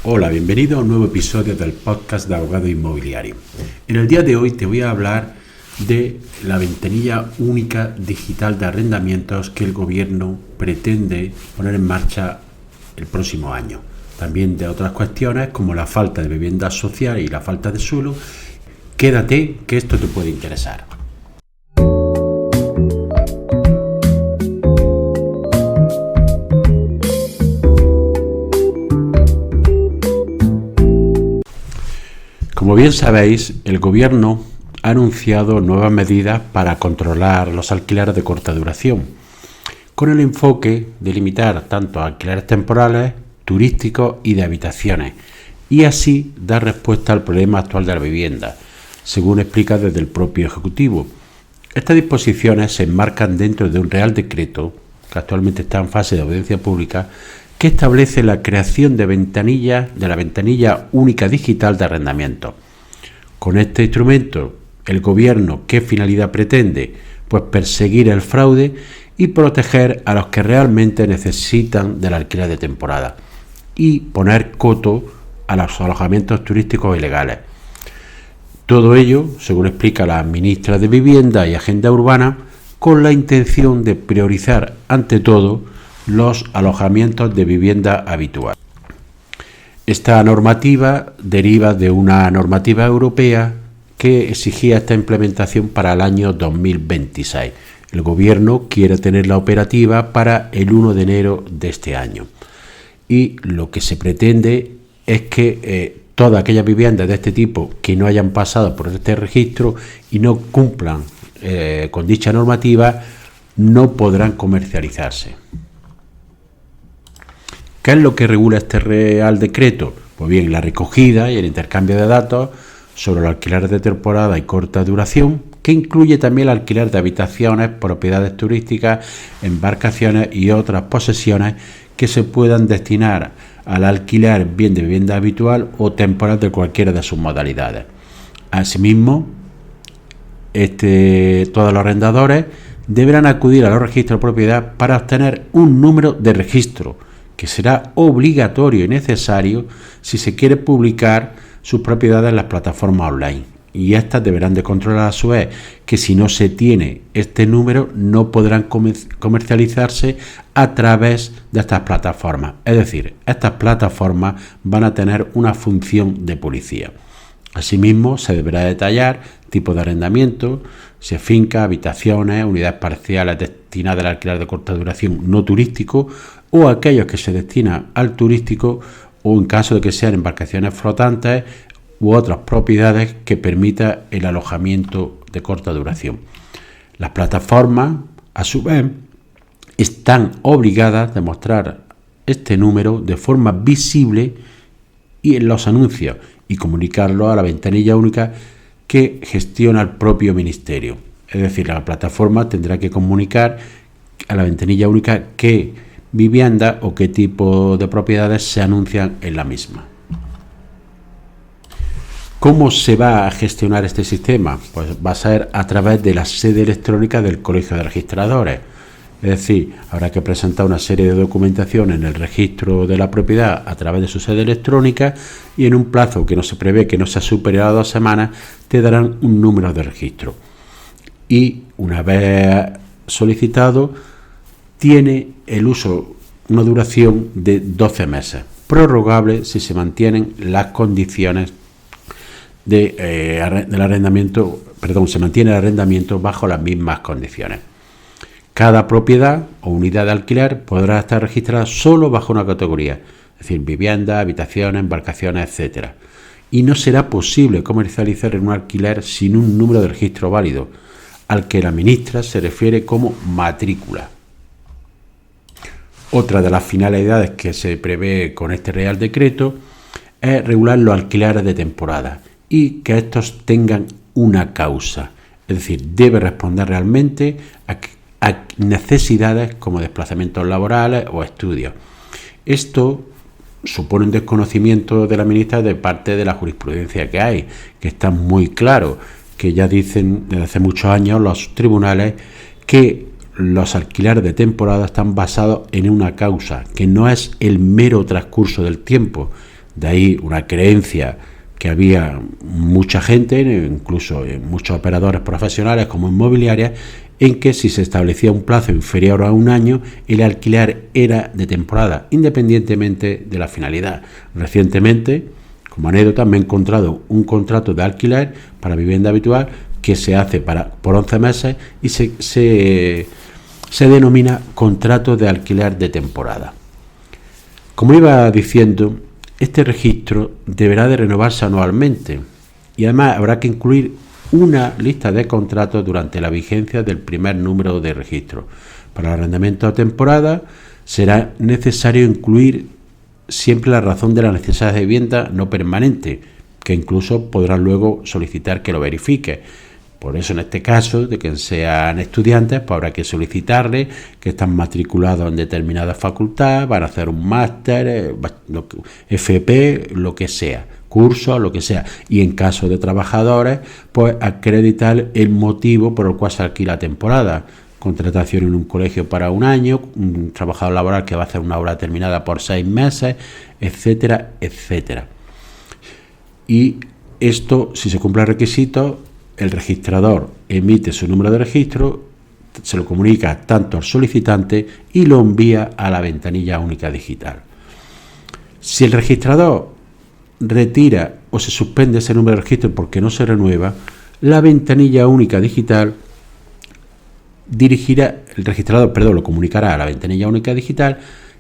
Hola, bienvenido a un nuevo episodio del podcast de Abogado Inmobiliario. En el día de hoy te voy a hablar de la ventanilla única digital de arrendamientos que el gobierno pretende poner en marcha el próximo año. También de otras cuestiones como la falta de vivienda social y la falta de suelo. Quédate, que esto te puede interesar. Como bien sabéis, el gobierno ha anunciado nuevas medidas para controlar los alquileres de corta duración, con el enfoque de limitar tanto alquileres temporales, turísticos y de habitaciones, y así dar respuesta al problema actual de la vivienda, según explica desde el propio Ejecutivo. Estas disposiciones se enmarcan dentro de un Real Decreto, que actualmente está en fase de audiencia pública, que establece la creación de la ventanilla única digital de arrendamiento. Con este instrumento, el gobierno, ¿qué finalidad pretende? Pues perseguir el fraude y proteger a los que realmente necesitan del alquiler de temporada y poner coto a los alojamientos turísticos ilegales. Todo ello, según explica la ministra de Vivienda y Agenda Urbana, con la intención de priorizar ante todo los alojamientos de vivienda habitual. Esta normativa deriva de una normativa europea que exigía esta implementación para el año 2026. El gobierno quiere tenerla operativa para el 1 de enero de este año. Y lo que se pretende es que todas aquellas viviendas de este tipo que no hayan pasado por este registro y no cumplan con dicha normativa no podrán comercializarse. ¿Qué es lo que regula este Real Decreto? Pues bien, la recogida y el intercambio de datos sobre los alquileres de temporada y corta duración, que incluye también el alquiler de habitaciones, propiedades turísticas, embarcaciones y otras posesiones que se puedan destinar al alquiler bien de vivienda habitual o temporal de cualquiera de sus modalidades. Asimismo, todos los arrendadores deberán acudir a los registros de propiedad para obtener un número de registro, que será obligatorio y necesario si se quiere publicar sus propiedades en las plataformas online. Y estas deberán de controlar a su vez que si no se tiene este número no podrán comercializarse a través de estas plataformas. Es decir, estas plataformas van a tener una función de policía. Asimismo, se deberá detallar tipo de arrendamiento, si es finca, habitaciones, unidades parciales destinadas al alquiler de corta duración no turístico o aquellos que se destinan al turístico o en caso de que sean embarcaciones flotantes u otras propiedades que permita el alojamiento de corta duración. Las plataformas, a su vez, están obligadas a mostrar este número de forma visible y en los anuncios y comunicarlo a la ventanilla única que gestiona el propio ministerio. Es decir, la plataforma tendrá que comunicar a la ventanilla única qué vivienda o qué tipo de propiedades se anuncian en la misma. ¿Cómo se va a gestionar este sistema? Pues va a ser a través de la sede electrónica del Colegio de Registradores. Es decir, habrá que presentar una serie de documentación en el registro de la propiedad a través de su sede electrónica y en un plazo que no se prevé que no sea superior a 2 semanas te darán un número de registro. Y una vez solicitado tiene el uso una duración de 12 meses, prorrogable si se mantienen las condiciones del arrendamiento, se mantiene el arrendamiento bajo las mismas condiciones. Cada propiedad o unidad de alquiler podrá estar registrada solo bajo una categoría, es decir, vivienda, habitaciones, embarcaciones, etc. Y no será posible comercializar en un alquiler sin un número de registro válido, al que la ministra se refiere como matrícula. Otra de las finalidades que se prevé con este Real Decreto es regular los alquileres de temporada y que estos tengan una causa, es decir, debe responder realmente a necesidades como desplazamientos laborales o estudios. Esto supone un desconocimiento de la ministra de parte de la jurisprudencia que hay, que está muy claro, que ya dicen desde hace muchos años los tribunales que los alquileres de temporada están basados en una causa, que no es el mero transcurso del tiempo, De ahí una creencia que había mucha gente, incluso muchos operadores profesionales como inmobiliarias, en que si se establecía un plazo inferior a un año, el alquiler era de temporada, independientemente de la finalidad. Recientemente, como anécdota, me he encontrado un contrato de alquiler para vivienda habitual que se hace por 11 meses y se denomina contrato de alquiler de temporada. Como iba diciendo, este registro deberá de renovarse anualmente y además habrá que incluir una lista de contratos durante la vigencia del primer número de registro. Para el arrendamiento a temporada será necesario incluir siempre la razón de la necesidad de vivienda no permanente, que incluso podrán luego solicitar que lo verifique. Por eso, en este caso, de que sean estudiantes, pues habrá que solicitarles que están matriculados en determinada facultad, van a hacer un máster, FP, lo que sea, curso, lo que sea. Y en caso de trabajadores, pues acreditar el motivo por el cual se alquila la temporada. Contratación en un colegio para un año, un trabajador laboral que va a hacer una obra terminada por 6 meses, etcétera, etcétera. Y esto, si se cumple el requisito, el registrador emite su número de registro, se lo comunica tanto al solicitante y lo envía a la ventanilla única digital. Si el registrador retira o se suspende ese número de registro porque no se renueva, la ventanilla única digital lo comunicará a la ventanilla única digital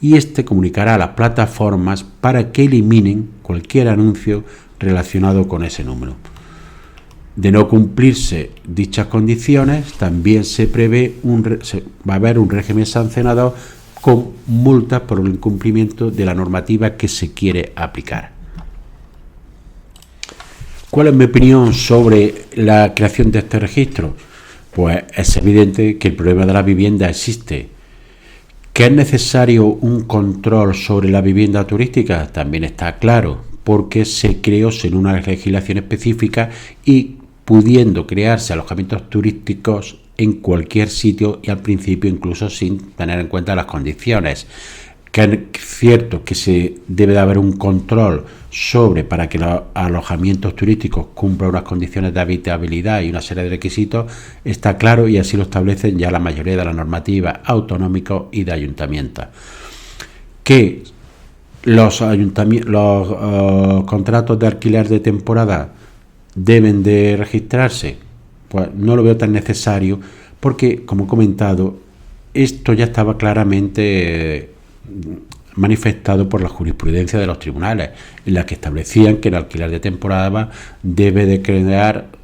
y este comunicará a las plataformas para que eliminen cualquier anuncio relacionado con ese número. De no cumplirse dichas condiciones, también se prevé va a haber un régimen sancionador con multas por el incumplimiento de la normativa que se quiere aplicar. ¿Cuál es mi opinión sobre la creación de este registro? Pues es evidente que el problema de la vivienda existe. ¿Que es necesario un control sobre la vivienda turística? También está claro, porque se creó sin una legislación específica y pudiendo crearse alojamientos turísticos en cualquier sitio y al principio incluso sin tener en cuenta las condiciones. Que es cierto que se debe de haber un control para que los alojamientos turísticos cumplan unas condiciones de habitabilidad y una serie de requisitos, está claro y así lo establecen ya la mayoría de las normativas autonómicas y de ayuntamientos. Que los contratos de alquiler de temporada deben de registrarse, pues no lo veo tan necesario porque, como he comentado, esto ya estaba claramente manifestado por la jurisprudencia de los tribunales, en la que establecían que el alquiler de temporada debe de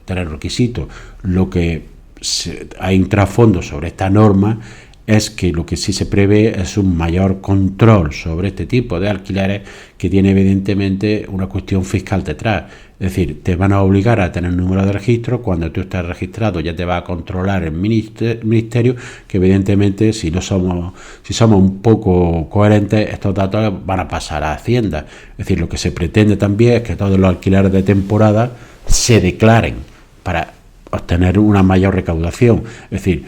tener requisitos. Lo que hay un trasfondo sobre esta norma es que lo que sí se prevé es un mayor control sobre este tipo de alquileres que tiene evidentemente una cuestión fiscal detrás. Es decir, te van a obligar a tener un número de registro, cuando tú estés registrado ya te va a controlar el ministerio, que evidentemente si somos un poco coherentes, estos datos van a pasar a Hacienda. Es decir, lo que se pretende también es que todos los alquileres de temporada se declaren para obtener una mayor recaudación. Es decir,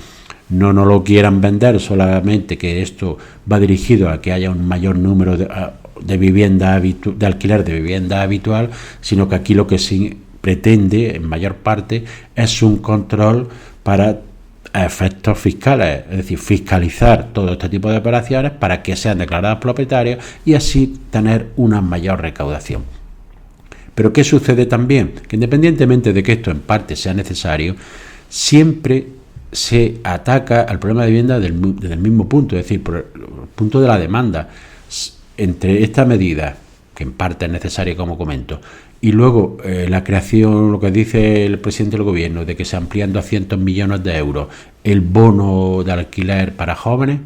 no nos lo quieran vender solamente que esto va dirigido a que haya un mayor número de vivienda de alquiler de vivienda habitual, sino que aquí lo que se pretende en mayor parte es un control para efectos fiscales, es decir, fiscalizar todo este tipo de operaciones para que sean declaradas propietarios y así tener una mayor recaudación. Pero ¿qué sucede también? Que independientemente de que esto en parte sea necesario, siempre se ataca al problema de vivienda desde el mismo punto, es decir, por el punto de la demanda. Entre esta medida, que en parte es necesaria, como comento, y luego la creación, lo que dice el presidente del gobierno, de que se amplían 200 millones de euros el bono de alquiler para jóvenes,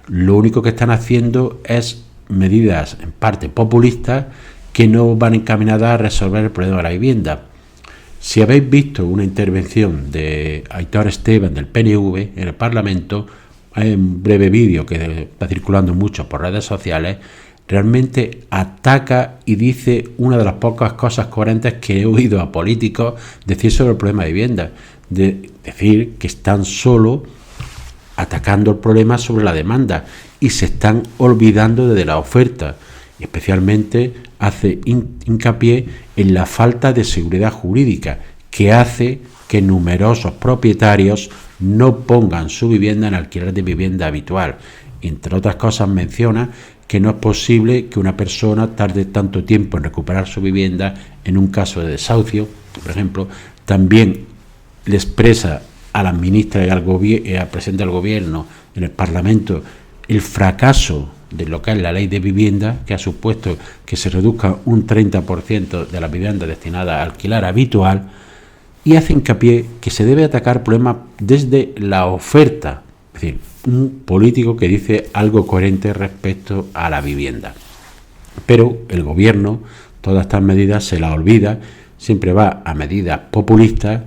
lo único que están haciendo es medidas en parte populistas que no van encaminadas a resolver el problema de la vivienda. Si habéis visto una intervención de Aitor Esteban del PNV en el Parlamento, hay un breve vídeo que está circulando mucho por redes sociales, realmente ataca y dice una de las pocas cosas coherentes que he oído a políticos decir sobre el problema de vivienda, de decir que están solo atacando el problema sobre la demanda y se están olvidando de la oferta. Y especialmente hace hincapié en la falta de seguridad jurídica que hace que numerosos propietarios no pongan su vivienda en alquiler de vivienda habitual. Entre otras cosas menciona que no es posible que una persona tarde tanto tiempo en recuperar su vivienda en un caso de desahucio, por ejemplo. También le expresa a la ministra y al presidente del gobierno en el Parlamento el fracaso de lo que es la ley de vivienda, que ha supuesto que se reduzca un 30% de las viviendas destinadas a alquilar habitual, y hace hincapié que se debe atacar problemas desde la oferta, es decir, un político que dice algo coherente respecto a la vivienda. Pero el gobierno todas estas medidas se las olvida, siempre va a medidas populistas,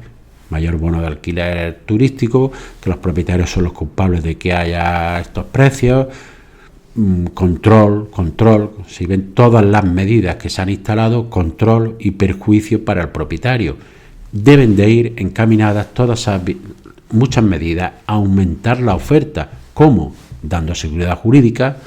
mayor bono de alquiler turístico, que los propietarios son los culpables de que haya estos precios, control, si ven todas las medidas que se han instalado, control y perjuicio para el propietario. Deben de ir encaminadas muchas medidas a aumentar la oferta. ¿Cómo? Dando seguridad jurídica,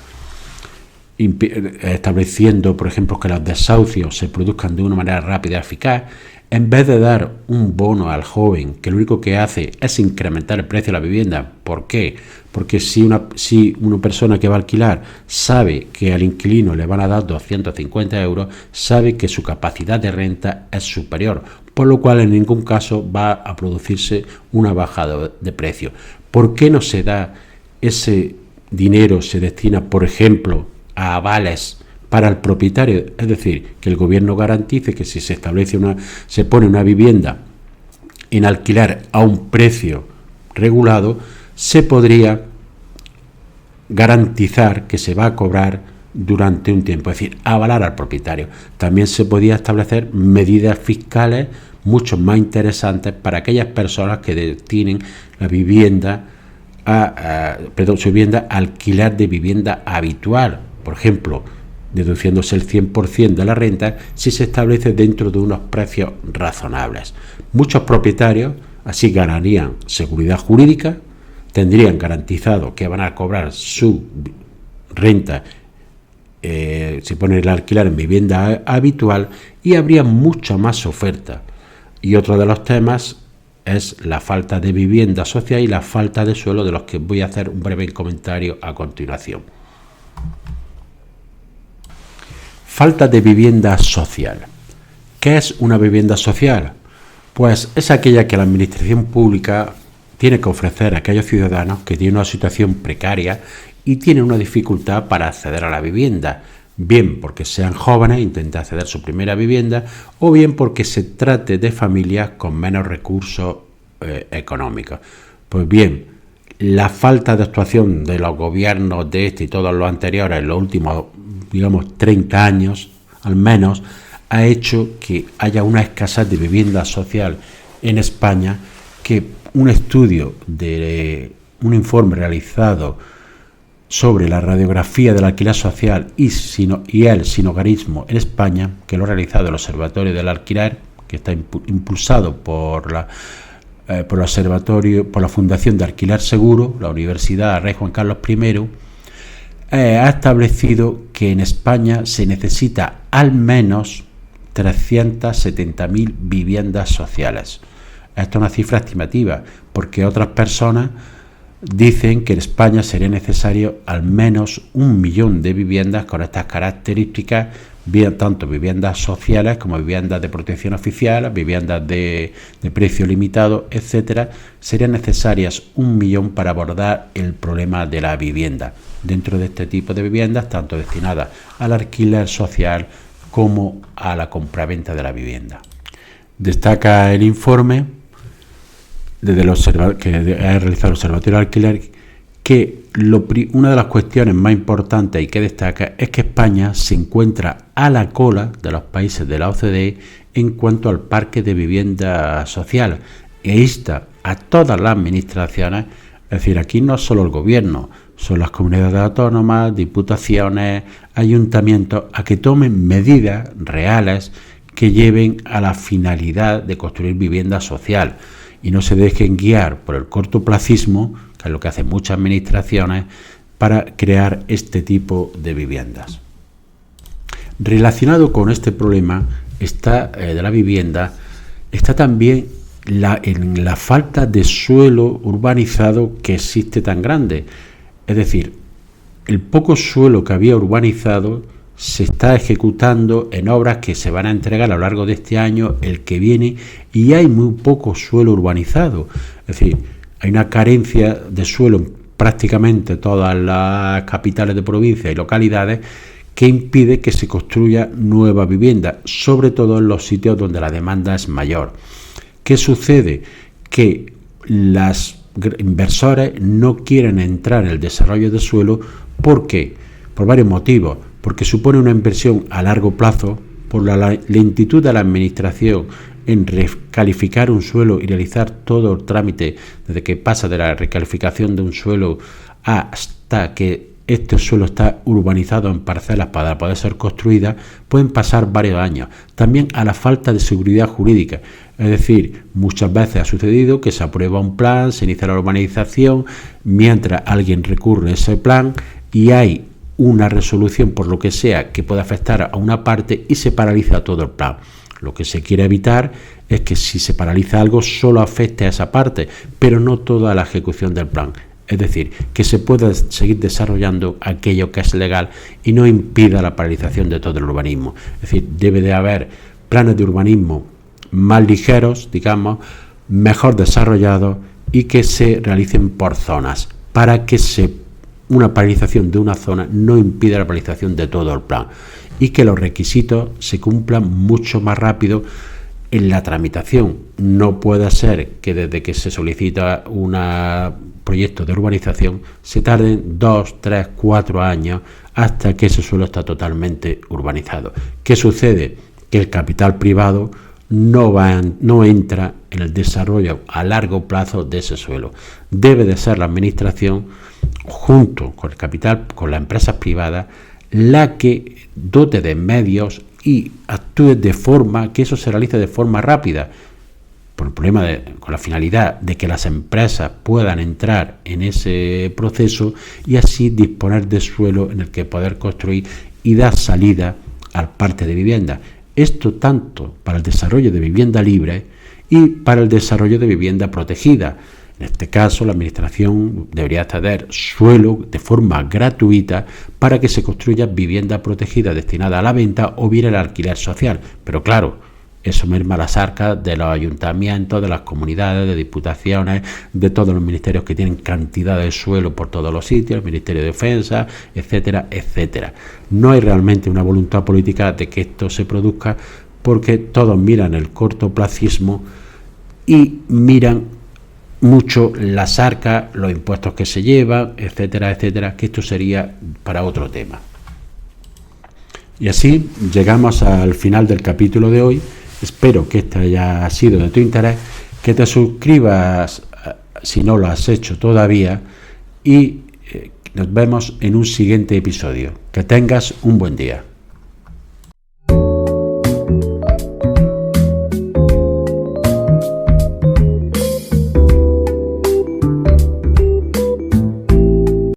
estableciendo, por ejemplo, que los desahucios se produzcan de una manera rápida y eficaz, en vez de dar un bono al joven que lo único que hace es incrementar el precio de la vivienda. ¿Por qué? Porque si una persona que va a alquilar sabe que al inquilino le van a dar 250 euros, sabe que su capacidad de renta es superior, por lo cual en ningún caso va a producirse una bajada de precio. ¿Por qué no se da ese dinero, se destina, por ejemplo, a avales para el propietario? Es decir, que el gobierno garantice que si se pone una vivienda en alquiler a un precio regulado, se podría garantizar que se va a cobrar durante un tiempo, es decir, avalar al propietario. También se podía establecer medidas fiscales mucho más interesantes para aquellas personas que destinen la vivienda su vivienda a alquiler de vivienda habitual, por ejemplo, deduciéndose el 100% de la renta si se establece dentro de unos precios razonables. Muchos propietarios así ganarían seguridad jurídica, tendrían garantizado que van a cobrar su renta si ponen el alquiler en vivienda habitual, y habría mucha más oferta. Y otro de los temas es la falta de vivienda social y la falta de suelo, de los que voy a hacer un breve comentario a continuación. Falta de vivienda social. ¿Qué es una vivienda social? Pues es aquella que la administración pública tiene que ofrecer a aquellos ciudadanos que tienen una situación precaria y tienen una dificultad para acceder a la vivienda, bien porque sean jóvenes e intenten acceder a su primera vivienda, o bien porque se trate de familias con menos recursos económicos. Pues bien, la falta de actuación de los gobiernos de este y todos los anteriores en los últimos, 30 años al menos, ha hecho que haya una escasez de vivienda social en España, que un estudio de un informe realizado sobre la radiografía del alquiler social y el sinhogarismo en España, que lo ha realizado el Observatorio del Alquiler, que está impulsado por la Fundación de Alquiler Seguro, la Universidad Rey Juan Carlos I, ha establecido que en España se necesita al menos 370.000 viviendas sociales. Esto es una cifra estimativa, porque otras personas dicen que en España sería necesario al menos 1 millón de viviendas con estas características, bien tanto viviendas sociales como viviendas de protección oficial, viviendas de precio limitado, etcétera. Serían necesarias 1 millón para abordar el problema de la vivienda dentro de este tipo de viviendas, tanto destinadas al alquiler social como a la compraventa de la vivienda. Destaca el informe que ha realizado el Observatorio del Alquiler que una de las cuestiones más importantes y que destaca es que España se encuentra a la cola de los países de la OCDE en cuanto al parque de vivienda social, e insta a todas las administraciones, es decir, aquí no solo el gobierno, son las comunidades autónomas, diputaciones, ayuntamientos, a que tomen medidas reales que lleven a la finalidad de construir vivienda social y no se dejen guiar por el cortoplacismo, que es lo que hacen muchas administraciones, para crear este tipo de viviendas. Relacionado con este problema de la vivienda está también en la falta de suelo urbanizado que existe tan grande. Es decir, el poco suelo que había urbanizado se está ejecutando en obras que se van a entregar a lo largo de este año, el que viene, y hay muy poco suelo urbanizado. Es decir, hay una carencia de suelo en prácticamente todas las capitales de provincia y localidades que impide que se construya nueva vivienda, sobre todo en los sitios donde la demanda es mayor. ¿Qué sucede? Que las inversores no quieren entrar en el desarrollo de suelo. ¿Por qué? Por varios motivos. Porque supone una inversión a largo plazo, por la lentitud de la administración en recalificar un suelo y realizar todo el trámite desde que pasa de la recalificación de un suelo hasta que este suelo está urbanizado en parcelas para poder ser construida, pueden pasar varios años. También a la falta de seguridad jurídica. Es decir, muchas veces ha sucedido que se aprueba un plan, se inicia la urbanización, mientras alguien recurre a ese plan y hay una resolución por lo que sea que pueda afectar a una parte y se paraliza todo el plan. Lo que se quiere evitar es que si se paraliza algo solo afecte a esa parte, pero no toda la ejecución del plan. Es decir, que se pueda seguir desarrollando aquello que es legal y no impida la paralización de todo el urbanismo. Es decir, debe de haber planes de urbanismo más ligeros, digamos, mejor desarrollados y que se realicen por zonas para que una paralización de una zona no impida la paralización de todo el plan y que los requisitos se cumplan mucho más rápido en la tramitación. No puede ser que desde que se solicita un proyecto de urbanización se tarden 2, 3, 4 años hasta que ese suelo está totalmente urbanizado. ¿Qué sucede? Que el capital privado no entra en el desarrollo a largo plazo de ese suelo. Debe de ser la administración, junto con el capital, con las empresas privadas, la que dote de medios y actúe de forma que eso se realice de forma rápida, por el problema con la finalidad de que las empresas puedan entrar en ese proceso y así disponer de suelo en el que poder construir y dar salida al parque de vivienda. Esto tanto para el desarrollo de vivienda libre y para el desarrollo de vivienda protegida. En este caso, la administración debería ceder suelo de forma gratuita para que se construya vivienda protegida destinada a la venta o bien al alquiler social. Pero claro, eso merma las arcas de los ayuntamientos, de las comunidades, de diputaciones, de todos los ministerios que tienen cantidad de suelo por todos los sitios, el Ministerio de Defensa, etcétera, etcétera. No hay realmente una voluntad política de que esto se produzca porque todos miran el cortoplacismo y miran mucho las arcas, los impuestos que se llevan, etcétera, etcétera, que esto sería para otro tema. Y así llegamos al final del capítulo de hoy. Espero que este haya sido de tu interés, que te suscribas si no lo has hecho todavía y nos vemos en un siguiente episodio. Que tengas un buen día.